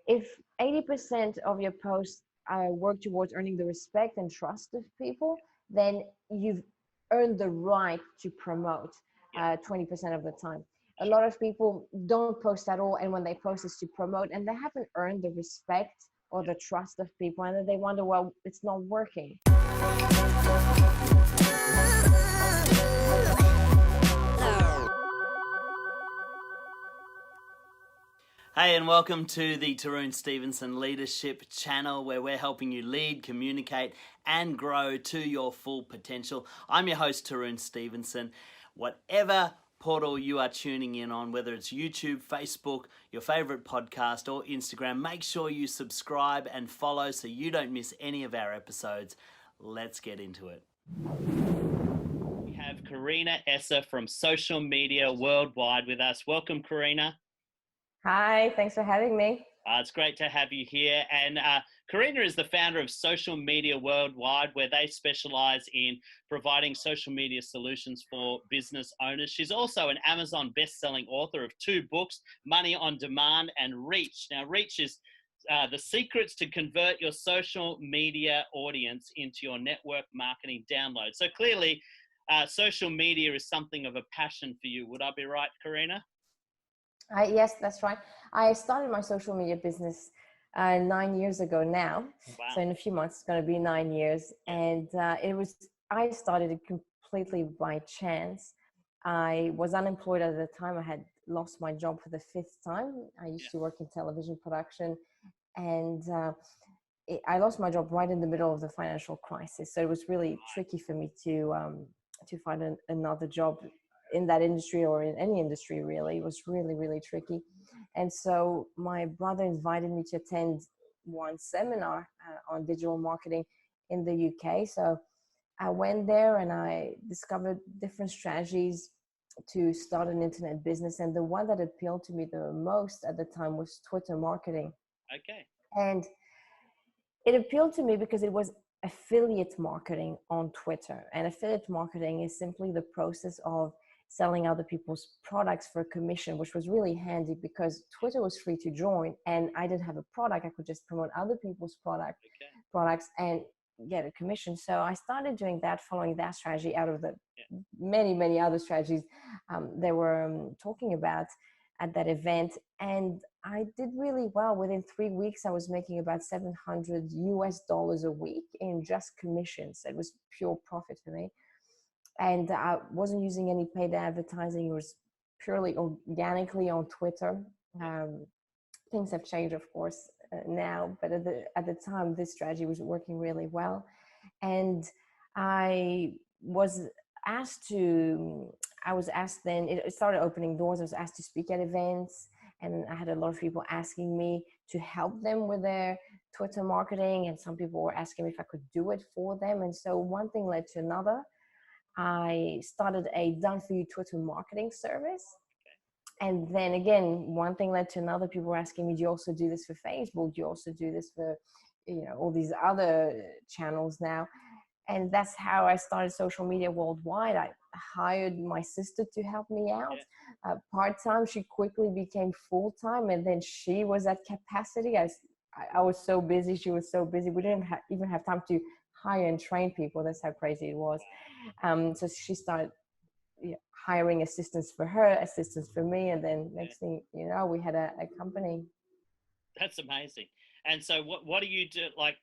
if 80% of your posts work towards earning the respect and trust of people, then you've earned the right to promote Yeah. 20% of the time. A Sure. lot of people don't post at all, and when they post, it's to promote, and they haven't earned the respect or Yeah. the trust of people, and then they wonder, well, it's not working. Hey, and welcome to the Tarun Stevenson Leadership Channel, where we're helping you lead, communicate, and grow to your full potential. I'm your host, Tarun Stevenson. Whatever portal you are tuning in on, whether it's YouTube, Facebook, your favorite podcast, or Instagram, make sure you subscribe and follow so you don't miss any of our episodes. Let's get into it. We have Karina Esser from Social Media Worldwide with us. Welcome, Karina. Hi, thanks for having me. It's great to have you here. And Karina is the founder of Social Media Worldwide, where they specialize in providing social media solutions for business owners. She's also an Amazon best-selling author of 2 books, Money on Demand and Reach. Now, Reach is the secrets to convert your social media audience into your network marketing download. So clearly, social media is something of a passion for you. Would I be right, Karina? Yes, that's right. I started my social media business 9 years ago now. Wow. So in a few months, it's going to be 9 years. Yeah. And I started it completely by chance. I was unemployed at the time. I had lost my job for the 5th time. I used to work in television production, and I lost my job right in the middle of the financial crisis. So it was really tricky for me to find another job in that industry, or in any industry really. It was really, really tricky. And so my brother invited me to attend one seminar on digital marketing in the UK. So I went there and I discovered different strategies to start an internet business. And the one that appealed to me the most at the time was Twitter marketing. Okay. And it appealed to me because it was affiliate marketing on Twitter. And affiliate marketing is simply the process of selling other people's products for a commission, which was really handy because Twitter was free to join and I didn't have a product. I could just promote other people's products and get a commission. So I started doing that, following that strategy out of the many, many other strategies they were talking about at that event. And I did really well. Within 3 weeks, I was making about $700 a week in just commissions. It was pure profit for me. And I wasn't using any paid advertising. It was purely organically on Twitter. Things have changed, of course, now, but at the time, this strategy was working really well. And I was asked then, it started opening doors. I was asked to speak at events, and I had a lot of people asking me to help them with their Twitter marketing. And some people were asking me if I could do it for them. And so one thing led to another. I started a done-for-you Twitter marketing service. And then again, one thing led to another. People were asking me, do you also do this for Facebook? Do you also do this for, all these other channels now? And that's how I started Social Media Worldwide. I hired my sister to help me out. Part-time, she quickly became full-time, and then she was at capacity. I was so busy. She was so busy. We didn't even have time to hire and train people. That's how crazy it was. So she started hiring assistants for her, assistants for me, and then next thing you know, we had a company. That's amazing. And so what do you do? Like,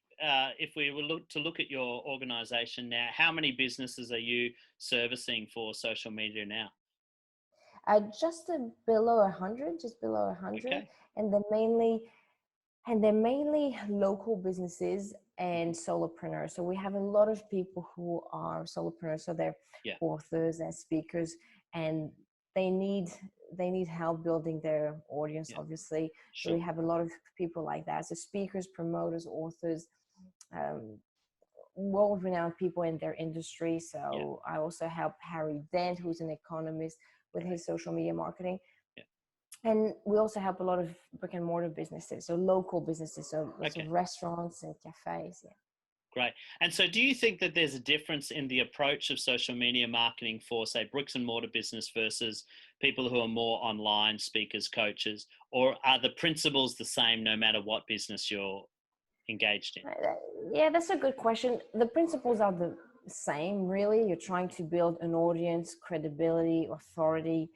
if we were to look at your organization now, how many businesses are you servicing for social media now? Just below 100, just below 100. Okay. And they're mainly local businesses and solopreneurs. So we have a lot of people who are solopreneurs. So they're authors and speakers, and they need help building their audience, obviously. Sure. So we have a lot of people like that. So speakers, promoters, authors, world-renowned people in their industry. So I also help Harry Dent, who's an economist, with his social media marketing. And we also help a lot of brick and mortar businesses, so local businesses, so lots of restaurants and cafes. Great. And so do you think that there's a difference in the approach of social media marketing for, say, bricks and mortar business versus people who are more online speakers, coaches, or are the principles the same no matter what business you're engaged in? Yeah, that's a good question. The principles are the same, really. You're trying to build an audience, credibility, authority,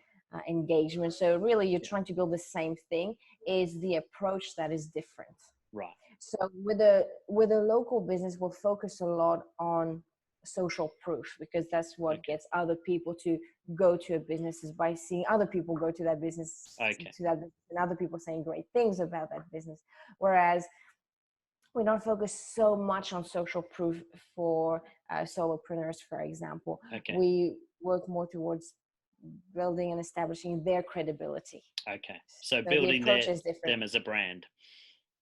engagement. So really, you're trying to build the same thing. Is the approach that is different. Right. So with a local business, we'll focus a lot on social proof because that's what gets other people to go to a business is by seeing other people go to that business, and other people saying great things about that business. Whereas we don't focus so much on social proof for solopreneurs, for example. We work more towards building and establishing their credibility. So building them as a brand.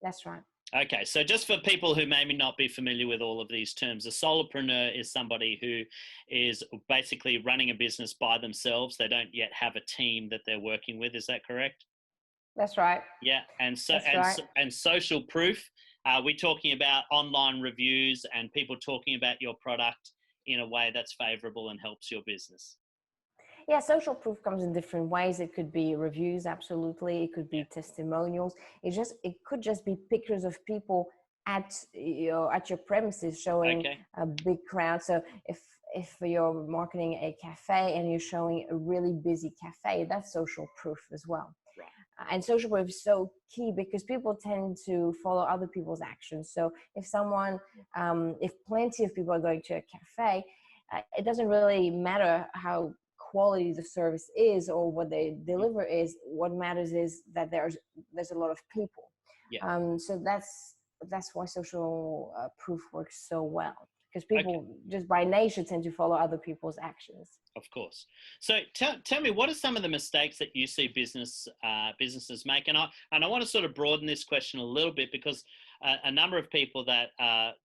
That's right. Okay, so just for people who maybe not be familiar with all of these terms, a solopreneur is somebody who is basically running a business by themselves. They don't yet have a team that they're working with. Is that correct? That's right. Yeah, and social proof. Are we talking about online reviews and people talking about your product in a way that's favorable and helps your business? Yeah, social proof comes in different ways. It could be reviews, absolutely. It could be testimonials. It could just be pictures of people at your premises showing a big crowd. So if you're marketing a cafe and you're showing a really busy cafe, that's social proof as well. Right. And social proof is so key because people tend to follow other people's actions. So if plenty of people are going to a cafe, it doesn't really matter how quality the service is or what they deliver is. What matters is that there's a lot of people. So that's why social proof works so well, because people just by nature tend to follow other people's actions. Of course. So tell me, what are some of the mistakes that you see businesses make? And I want to sort of broaden this question a little bit because a number of people that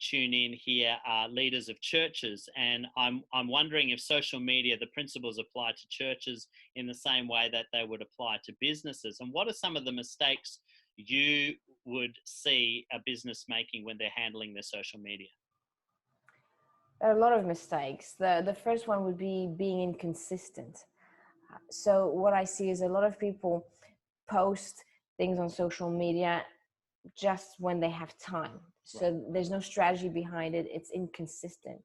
tune in here are leaders of churches, and I'm wondering if social media, the principles apply to churches in the same way that they would apply to businesses. And what are some of the mistakes you would see a business making when they're handling their social media? There are a lot of mistakes. The first one would be being inconsistent. So what I see is a lot of people post things on social media just when they have time. So there's no strategy behind it. It's inconsistent.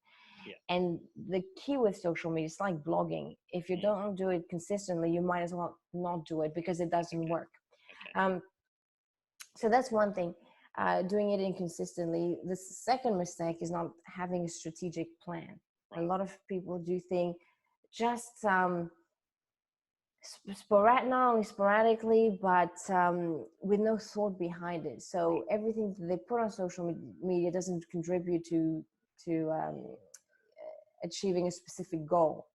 And the key with social media is like blogging. If you don't do it consistently, you might as well not do it because it doesn't work. So that's one thing. Doing it inconsistently. The second mistake is not having a strategic plan. A lot of people do think just not only sporadically, but with no thought behind it. So everything that they put on social media doesn't contribute to achieving a specific goal.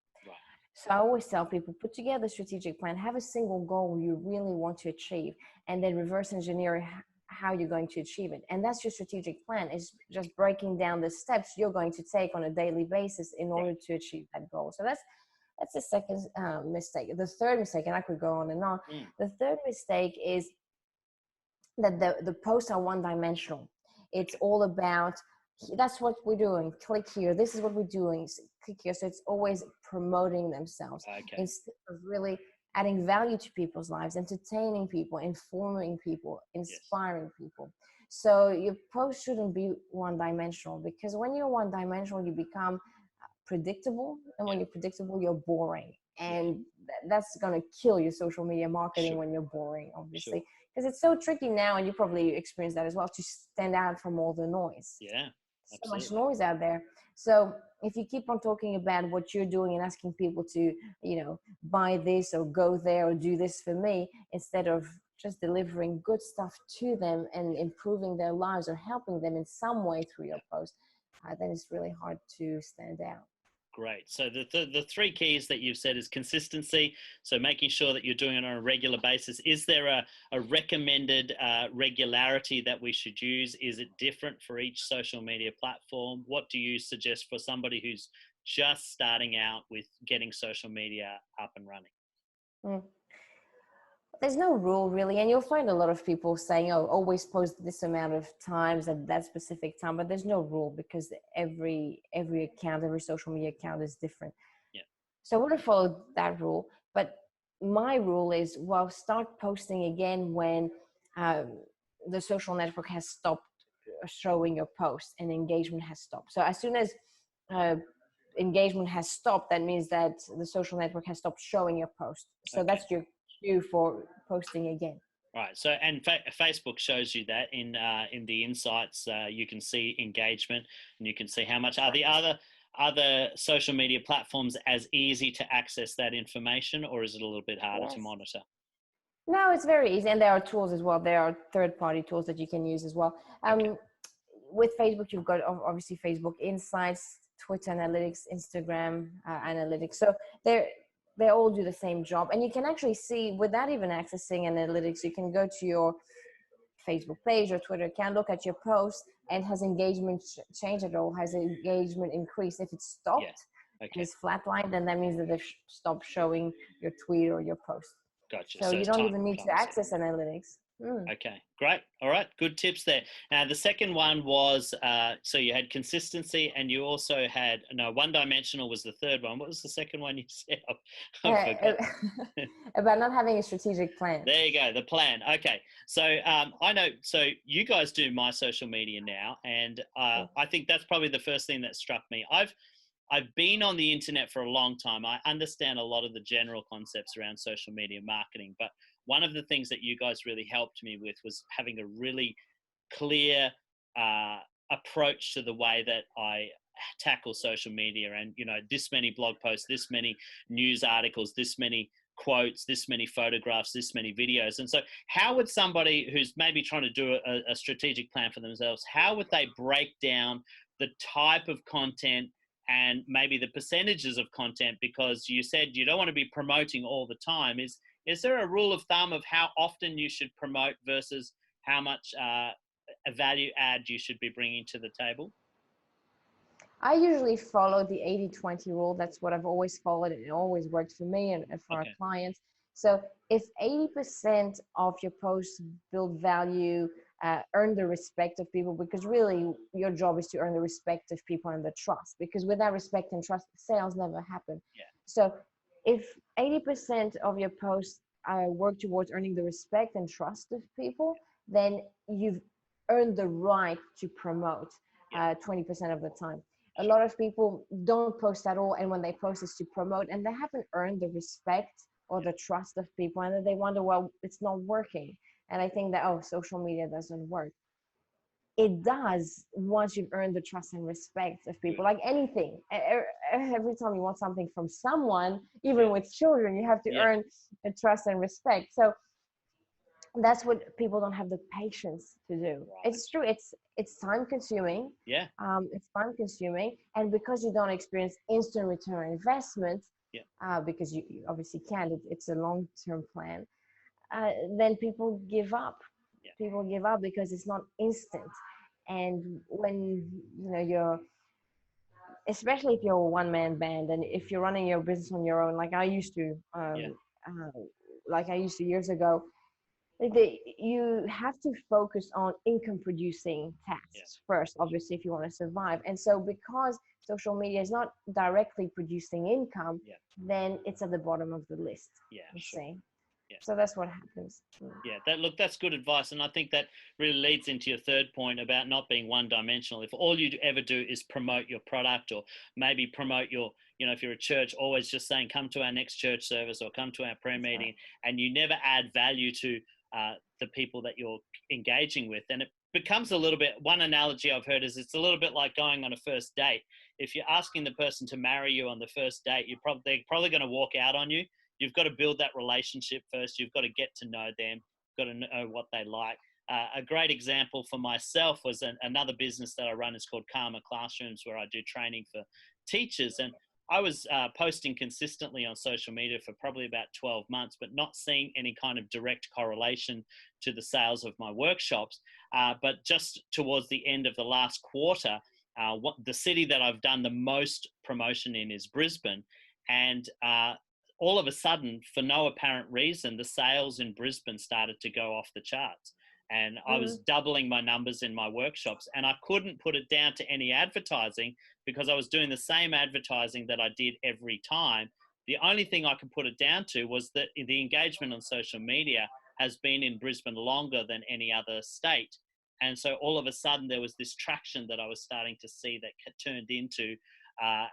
So I always tell people, put together a strategic plan, have a single goal you really want to achieve, and then reverse engineer how you're going to achieve it. And that's your strategic plan, is just breaking down the steps you're going to take on a daily basis in order to achieve that goal. So that's the second mistake. The third mistake, and I could go on and on, the third mistake is that the posts are one-dimensional. It's all about, that's what we're doing, click here, this is what we're doing, click here. So it's always promoting themselves instead of really adding value to people's lives, entertaining people, informing people, inspiring people. So your post shouldn't be one-dimensional, because when you're one-dimensional, you become predictable, and when you're predictable, you're boring, and that's going to kill your social media marketing when you're boring, obviously, because it's so tricky now, and you probably experience that as well, to stand out from all the noise. So much noise out there. So if you keep on talking about what you're doing and asking people to, buy this or go there or do this for me, instead of just delivering good stuff to them and improving their lives or helping them in some way through your post, then it's really hard to stand out. Great. So the three keys that you've said is consistency. So making sure that you're doing it on a regular basis. Is there a recommended regularity that we should use? Is it different for each social media platform? What do you suggest for somebody who's just starting out with getting social media up and running? there's no rule really, and you'll find a lot of people saying, oh, always post this amount of times at that specific time, but there's no rule because every account, every social media account is different. Yeah. So I would have followed that rule, but my rule is, well, start posting again when the social network has stopped showing your post and engagement has stopped. So as soon as uh, engagement has stopped, that means that the social network has stopped showing your post. So that's your cue for posting again. Right. So, and Facebook shows you that in the insights, you can see engagement, and you can see how much. Are the other social media platforms as easy to access that information, or is it a little bit harder to monitor? No, it's very easy, and there are tools as well. There are third-party tools that you can use as well. With Facebook, you've got obviously Facebook Insights, Twitter Analytics, Instagram Analytics. So they all do the same job, and you can actually see without even accessing analytics. You can go to your Facebook page or Twitter account, look at your post, and has engagement changed at all? Has engagement increased? If it's stopped, and it's flatlined, then that means that they've stopped showing your tweet or your post. Gotcha. So you don't even need to access analytics. Okay, great. All right, good tips there. Now, the second one was, so you had consistency, and you also had, one-dimensional was the third one. What was the second one you said? About not having a strategic plan. There you go, the plan. Okay, so I know, so you guys do My Social Media now, and I think that's probably the first thing that struck me. I've been on the internet for a long time. I understand a lot of the general concepts around social media marketing, but one of the things that you guys really helped me with was having a really clear approach to the way that I tackle social media. And, this many blog posts, this many news articles, this many quotes, this many photographs, this many videos. And so how would somebody who's maybe trying to do a strategic plan for themselves, how would they break down the type of content and maybe the percentages of content? Because you said you don't want to be promoting all the time. Is there a rule of thumb of how often you should promote versus how much a value add you should be bringing to the table? I usually follow the 80-20 rule. That's what I've always followed. It always worked for me and for our clients. So if 80% of your posts build value, earn the respect of people, because really your job is to earn the respect of people and the trust, because without respect and trust, sales never happen. Yeah. So if 80% of your posts work towards earning the respect and trust of people, then you've earned the right to promote 20% of the time. A lot of people don't post at all, and when they post, it's to promote, and they haven't earned the respect or the trust of people, and then they wonder, well, it's not working. And I think that, social media doesn't work. It does once you've earned the trust and respect of people. Like anything, every time you want something from someone, even with children, you have to earn the trust and respect. So that's what people don't have the patience to do. Right. It's true. It's time consuming. Yeah. It's time consuming, and because you don't experience instant return on investment, because you obviously can't. It's a long-term plan. Then people give up. Yeah. People give up because it's not instant. And when you're, especially if you're a one-man band, and if you're running your business on your own, like I used to, years ago. You have to focus on income producing tasks first, obviously, if you want to survive. And so because social media is not directly producing income, then it's at the bottom of the list. So that's what happens. That's good advice. And I think that really leads into your third point about not being one-dimensional. If all you ever do is promote your product, or maybe promote your, if you're a church, always just saying, come to our next church service or come to our prayer meeting, and you never add value to the people that you're engaging with, then it becomes a little bit, one analogy I've heard is it's a little bit like going on a first date. If you're asking the person to marry you on the first date, they're probably going to walk out on you. You've got to build that relationship first. You've got to get to know them. You've got to know what they like. A great example for myself was another business that I run. Is called Karma Classrooms, where I do training for teachers. And I was posting consistently on social media for probably about 12 months, but not seeing any kind of direct correlation to the sales of my workshops. But just towards the end of the last quarter, the city that I've done the most promotion in is Brisbane. And all of a sudden, for no apparent reason, the sales in Brisbane started to go off the charts. And I was doubling my numbers in my workshops, and I couldn't put it down to any advertising because I was doing the same advertising that I did every time. The only thing I could put it down to was that the engagement on social media has been in Brisbane longer than any other state. And so all of a sudden there was this traction that I was starting to see that turned into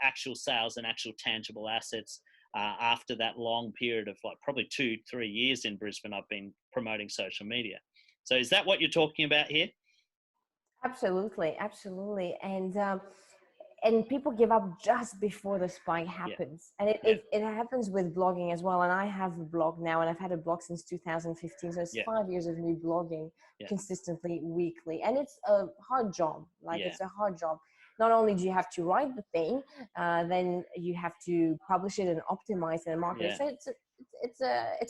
actual sales and actual tangible assets after that long period of like probably 2-3 years in Brisbane. I've been promoting social media. So is that what you're talking about here? Absolutely, absolutely. And people give up just before the spike happens. And it happens with blogging as well. And I have a blog now, and I've had a blog since 2015. So it's 5 years of me blogging consistently, weekly. And it's a hard job. It's a hard job. Not only do you have to write the thing, then you have to publish it and optimize it and market it. So it's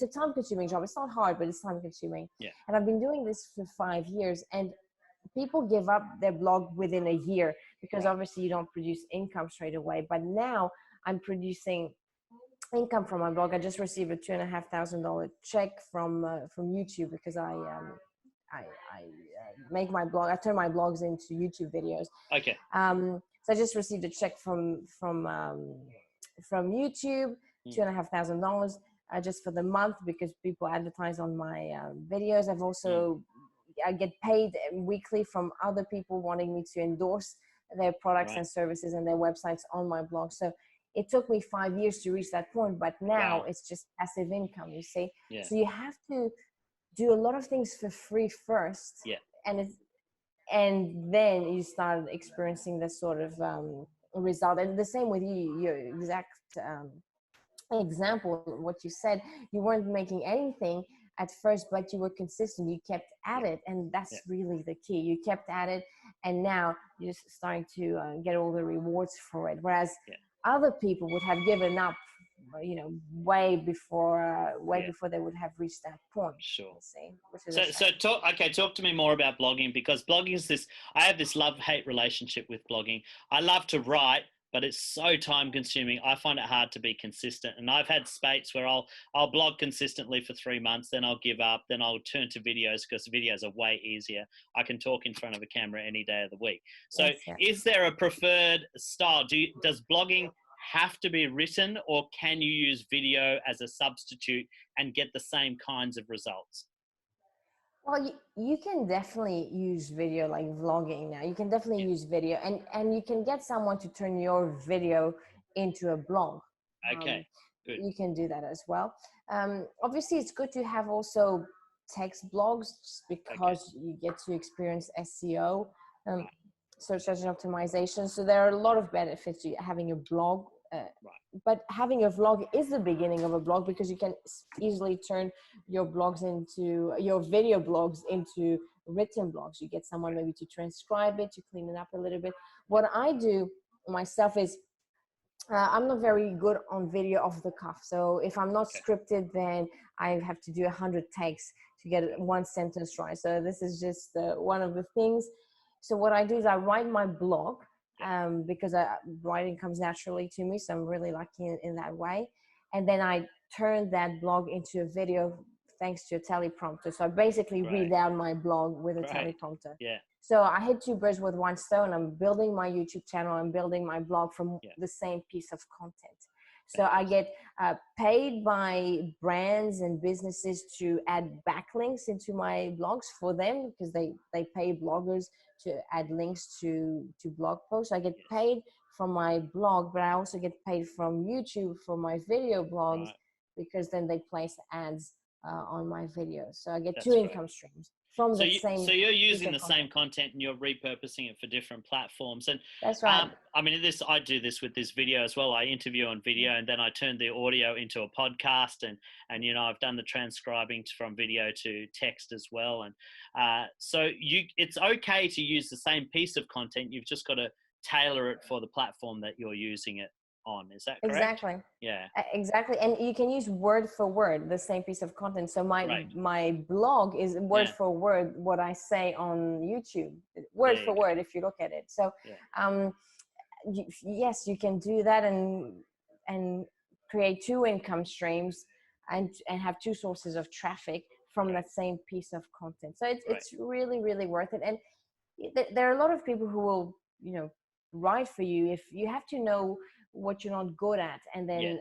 a time-consuming job. It's not hard, but it's time-consuming. And I've been doing this for 5 years, and people give up their blog within a year because obviously you don't produce income straight away. But now I'm producing income from my blog. I just received a $2,500 check from YouTube because I make my blog. I turn my blogs into YouTube videos. Okay. So I just received a check from YouTube, $2,500 just for the month because people advertise on my videos. I've also I get paid weekly from other people wanting me to endorse their products and services and their websites on my blog. So it took me 5 years to reach that point, but now it's just passive income, you see. So you have to do a lot of things for free first, and then you start experiencing this sort of result. And the same with you, your exact example, what you said, you weren't making anything at first, but you were consistent. You kept at it, and that's really the key. You kept at it, and now you're starting to get all the rewards for it. Whereas other people would have given up, way before they would have reached that point. Sure. See, talk to me more about blogging, because blogging is I have this love-hate relationship with blogging. I love to write, but it's so time consuming. I find it hard to be consistent. And I've had spates where I'll blog consistently for 3 months, then I'll give up, then I'll turn to videos because videos are way easier. I can talk in front of a camera any day of the week. So is there a preferred style? Does blogging have to be written, or can you use video as a substitute and get the same kinds of results? Well, you can definitely use video, like vlogging now. You can definitely use video, and you can get someone to turn your video into a blog. Okay, good. You can do that as well. Obviously, it's good to have also text blogs just because you get to experience SEO, search engine optimization. So there are a lot of benefits to having a blog. But having a vlog is the beginning of a blog because you can easily turn your video blogs into written blogs. You get someone maybe to transcribe it, to clean it up a little bit. What I do myself is I'm not very good on video off the cuff. So if I'm not scripted, then I have to do 100 takes to get one sentence right. So this is just one of the things. So what I do is I write my blog. Because writing comes naturally to me, so I'm really lucky in that way. And then I turn that blog into a video thanks to a teleprompter. So I basically read out my blog with a teleprompter. So I hit two birds with one stone. I'm building my YouTube channel and building my blog from the same piece of content. So I get paid by brands and businesses to add backlinks into my blogs for them because they pay bloggers to add links to blog posts. I get paid from my blog, but I also get paid from YouTube for my video blogs because then they place ads on my videos. So I get two income streams. So you're using the same content and you're repurposing it for different platforms. And that's right. I do this with this video as well. I interview on video and then I turn the audio into a podcast, and I've done the transcribing from video to text as well. And so it's okay to use the same piece of content. You've just got to tailor it for the platform that you're using it on. Is that correct? Exactly. Yeah. Exactly. And you can use word for word the same piece of content. So my blog is word for word what I say on YouTube, word for word if you look at it. So yes, you can do that, and create two income streams and have two sources of traffic from that same piece of content. So it's really, really worth it. And there are a lot of people who will, write for you. If you have to know what you're not good at, and then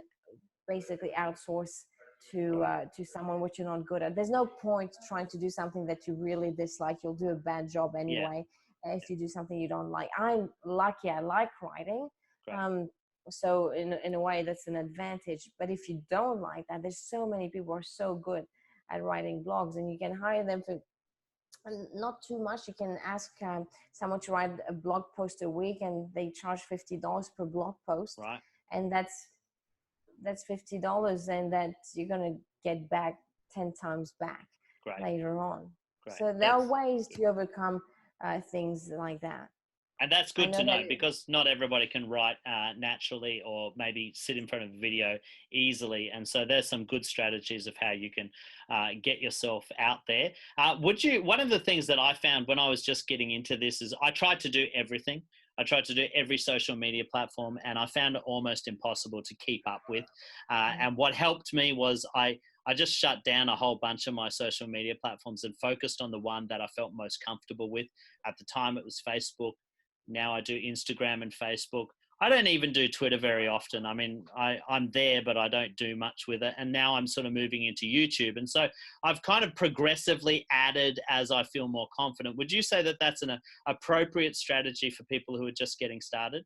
basically outsource to someone what you're not good at. There's no point trying to do something that you really dislike. You'll do a bad job anyway. If you do something you don't like. I'm lucky, I like writing. So in a way that's an advantage. But if you don't like that, there's so many people who are so good at writing blogs, and you can hire them for not too much. You can ask someone to write a blog post a week, and they charge $50 per blog post. And that's $50, and that you're going to get back 10 times back later on. So there are ways to overcome things like that. And that's good to know, because not everybody can write naturally, or maybe sit in front of a video easily. And so there's some good strategies of how you can get yourself out there. One of the things that I found when I was just getting into this is I tried to do everything. I tried to do every social media platform, and I found it almost impossible to keep up with. And what helped me was I just shut down a whole bunch of my social media platforms and focused on the one that I felt most comfortable with. At the time, it was Facebook. Now I do Instagram and Facebook. I don't even do Twitter very often. I mean, I'm there, but I don't do much with it. And now I'm sort of moving into YouTube. And so I've kind of progressively added as I feel more confident. Would you say that that's an appropriate strategy for people who are just getting started?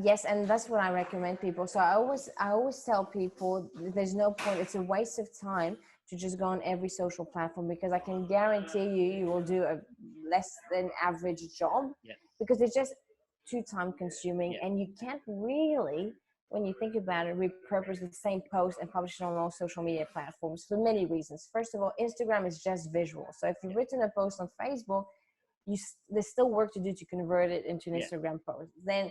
Yes, and that's what I recommend people. So I always tell people there's no point. It's a waste of time to just go on every social platform, because I can guarantee you will do a less than average job, because it's just too time consuming, and you can't really, when you think about it, repurpose the same post and publish it on all social media platforms for many reasons. First of all, Instagram is just visual. So if you've written a post on Facebook, there's still work to do to convert it into an Instagram post. Then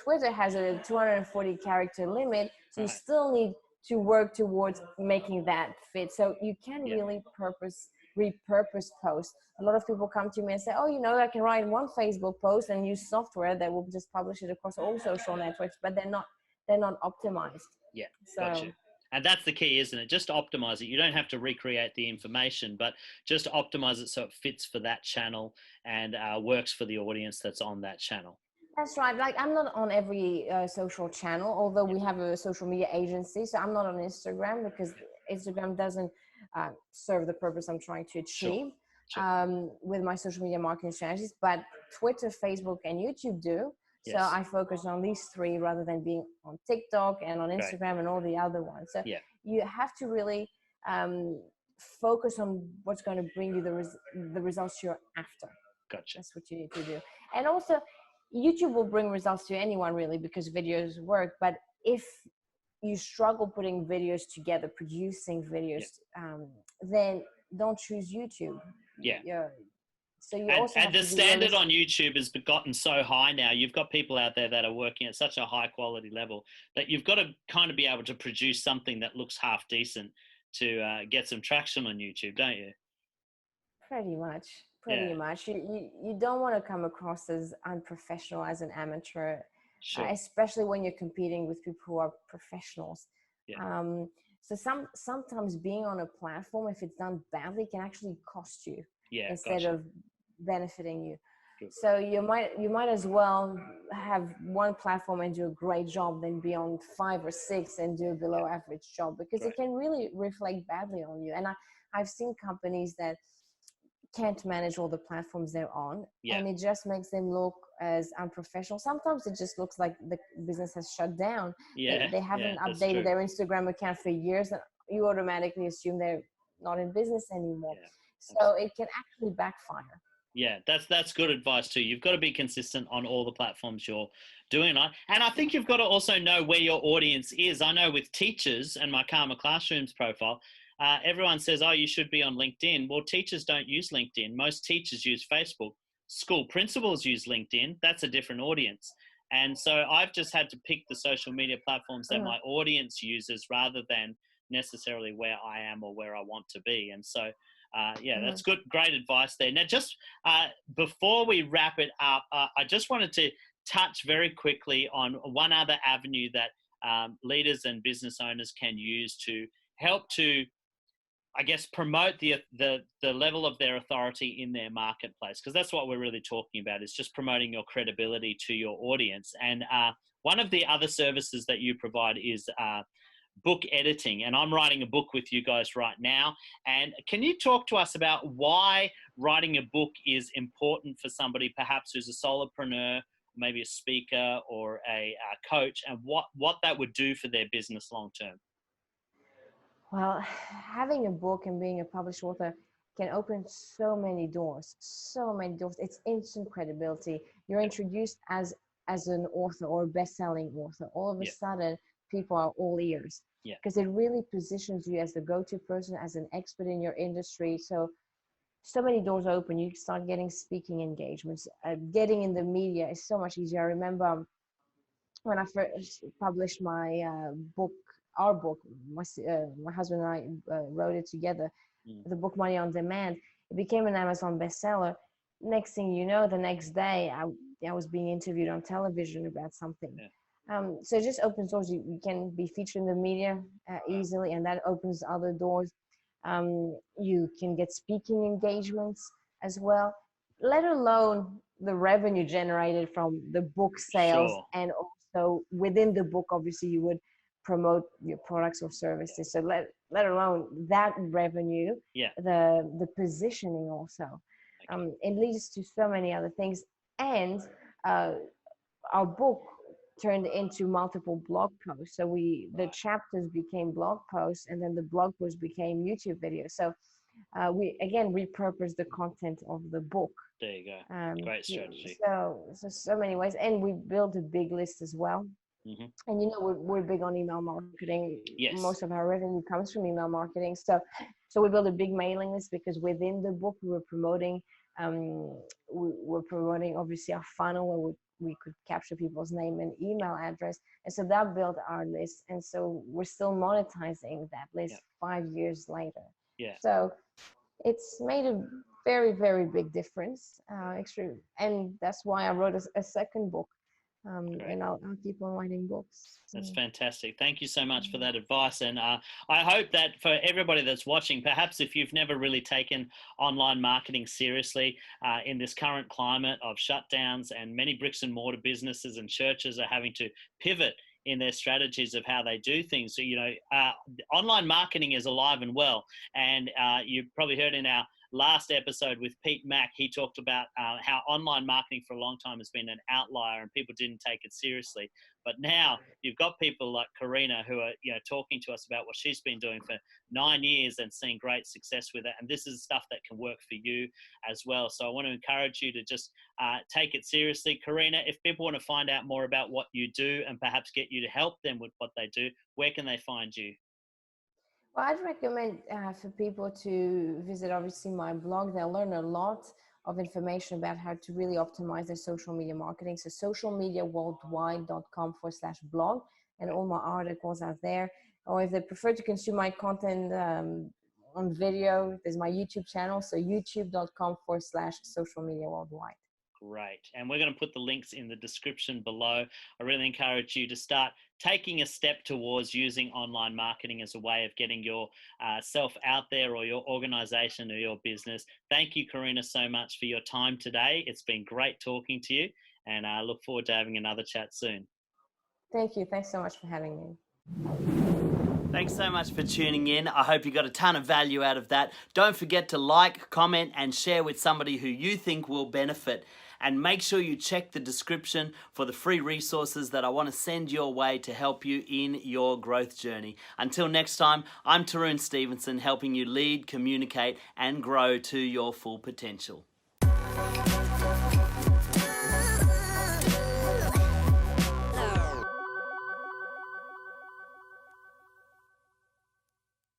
Twitter has a 240 character limit, so you still need to work towards making that fit. So you can really repurpose posts. A lot of people come to me and say, I can write one Facebook post and use software that will just publish it across all social networks, but they're not optimized. Gotcha. And that's the key, isn't it? Just optimize it. You don't have to recreate the information, but just optimize it so it fits for that channel and works for the audience that's on that channel. That's right. Like, I'm not on every social channel, although we have a social media agency. So I'm not on Instagram, because Instagram doesn't serve the purpose I'm trying to achieve with my social media marketing strategies. But Twitter, Facebook, and YouTube do. So I focus on these three rather than being on TikTok and on Instagram and all the other ones. So you have to really focus on what's going to bring you the results you're after. Gotcha. That's what you need to do. And also, YouTube will bring results to anyone, really, because videos work. But if you struggle putting videos together, producing videos, then don't choose YouTube. So you also have and the standard on YouTube has gotten so high now. You've got people out there that are working at such a high quality level that you've got to kind of be able to produce something that looks half decent to get some traction on YouTube, don't you? Pretty much. You don't want to come across as unprofessional, as an amateur, especially when you're competing with people who are professionals. So sometimes being on a platform, if it's done badly, can actually cost you instead of benefiting you. So you might as well have one platform and do a great job than be on 5 or 6 and do a below average job, because it can really reflect badly on you. And I've seen companies that can't manage all the platforms they're on, and it just makes them look as unprofessional. Sometimes it just looks like the business has shut down. They haven't updated their Instagram account for years, and you automatically assume they're not in business anymore. So it can actually backfire. That's good advice too. You've got to be consistent on all the platforms you're doing on. And I think you've got to also know where your audience is. I know with teachers and my Karma Classrooms profile, everyone says, you should be on LinkedIn. Well, teachers don't use LinkedIn. Most teachers use Facebook. School principals use LinkedIn. That's a different audience. And so I've just had to pick the social media platforms that my audience uses rather than necessarily where I am or where I want to be. And so, that's good. Great advice there. Now, just before we wrap it up, I just wanted to touch very quickly on one other avenue that leaders and business owners can use to help to, I guess, promote the level of their authority in their marketplace? Because that's what we're really talking about, is just promoting your credibility to your audience. And one of the other services that you provide is book editing. And I'm writing a book with you guys right now. And can you talk to us about why writing a book is important for somebody perhaps who's a solopreneur, maybe a speaker or a coach, and what that would do for their business long term? Well, having a book and being a published author can open so many doors, so many doors. It's instant credibility. You're introduced as an author or a best-selling author. All of a sudden, people are all ears, because it really positions you as the go-to person, as an expert in your industry. So many doors open. You start getting speaking engagements. Getting in the media is so much easier. I remember when I first published my our book, my husband and I wrote it together, the book Money on Demand. It became an Amazon bestseller. Next thing you know, the next day, I was being interviewed on television about something. So it just opens doors. You can be featured in the media easily, and that opens other doors. You can get speaking engagements as well, let alone the revenue generated from the book sales. And also within the book, obviously, you would promote your products or services. So let alone that revenue, the positioning also. It leads to so many other things. And our book turned into multiple blog posts. So the chapters became blog posts, and then the blog posts became YouTube videos. So we again repurposed the content of the book. There you go. Great strategy. So many ways. And we built a big list as well. And we're big on email marketing. Most of our revenue comes from email marketing. So we built a big mailing list, because within the book we were promoting obviously our funnel, where we could capture people's name and email address. And so that built our list. And so we're still monetizing that list 5 years later. So it's made a very, very big difference. And that's why I wrote a second book. And I'll keep on writing books. That's fantastic. Thank you so much for that advice. And I hope that for everybody that's watching, perhaps if you've never really taken online marketing seriously in this current climate of shutdowns, and many bricks and mortar businesses and churches are having to pivot in their strategies of how they do things. So, online marketing is alive and well. And you probably heard in our last episode with Pete Mack, he talked about how online marketing for a long time has been an outlier and people didn't take it seriously. But now you've got people like Karina who are, talking to us about what she's been doing for 9 years and seeing great success with it. And this is stuff that can work for you as well. So I want to encourage you to just take it seriously. Karina, if people want to find out more about what you do and perhaps get you to help them with what they do, where can they find you? Well, I'd recommend for people to visit, obviously, my blog. They'll learn a lot of information about how to really optimize their social media marketing. So socialmediaworldwide.com/blog, and all my articles are there. Or if they prefer to consume my content on video, there's my YouTube channel. So youtube.com/socialmediaworldwide. Great. And we're going to put the links in the description below. I really encourage you to start taking a step towards using online marketing as a way of getting your self out there, or your organization or your business. Thank you, Karina, so much for your time today. It's been great talking to you, and I look forward to having another chat soon. Thank you. Thanks so much for having me. Thanks so much for tuning in. I hope you got a ton of value out of that. Don't forget to like, comment, and share with somebody who you think will benefit. And make sure you check the description for the free resources that I want to send your way to help you in your growth journey. Until next time, I'm Tarun Stevenson, helping you lead, communicate, and grow to your full potential.